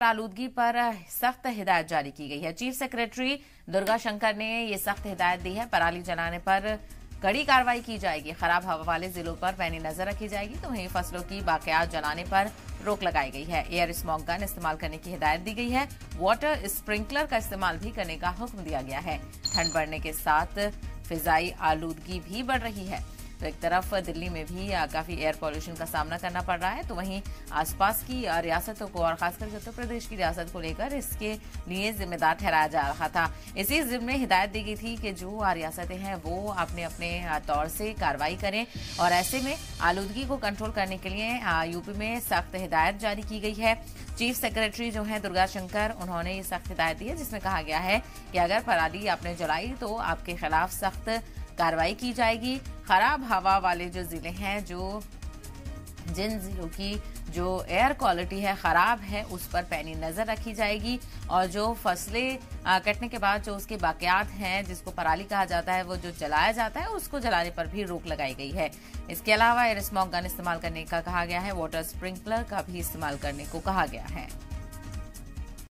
आलूदगी पर सख्त हिदायत जारी की गई है। चीफ सेक्रेटरी दुर्गा शंकर ने ये सख्त हिदायत दी है। पराली जलाने पर कड़ी कार्रवाई की जाएगी। खराब हवा वाले जिलों पर पैनी नजर रखी जाएगी। तो वहीं फसलों की बाकियात जलाने पर रोक लगाई गई है। एयर स्मॉग गन इस्तेमाल करने की हिदायत दी गई है। वाटर स्प्रिंकलर का इस्तेमाल भी करने का हुक्म दिया गया है। ठंड बढ़ने के साथ फिजाई आलूदगी भी बढ़ रही है। तो एक तरफ दिल्ली में भी काफी एयर पॉल्यूशन का सामना करना पड़ रहा है, तो वहीं आसपास की रियासतों को और खासकर उत्तर प्रदेश की रियासत को लेकर इसके लिए जिम्मेदार ठहराया जा रहा था। इसी जिम्मे में हिदायत दी गई थी कि जो रियासतें हैं वो अपने अपने तौर से कार्रवाई करें और ऐसे में आलूदगी को कंट्रोल करने के लिए यूपी में सख्त हिदायत जारी की गई है। चीफ सेक्रेटरी जो है दुर्गा शंकर, उन्होंने ये सख्त हिदायत दी है जिसमें कहा गया है कि अगर पराली आपने जलाई तो आपके खिलाफ सख्त कार्रवाई की जाएगी। खराब हवा वाले जो जिले हैं, जिन जिलों की जो एयर क्वालिटी है खराब है, उस पर पैनी नजर रखी जाएगी और जो फसलें कटने के बाद जो उसके बाकियात हैं, जिसको पराली कहा जाता है, वो जो जलाया जाता है उसको जलाने पर भी रोक लगाई गई है। इसके अलावा एयर स्मॉग गन इस्तेमाल करने का कहा गया है। वाटर स्प्रिंकलर का भी इस्तेमाल करने को कहा गया है।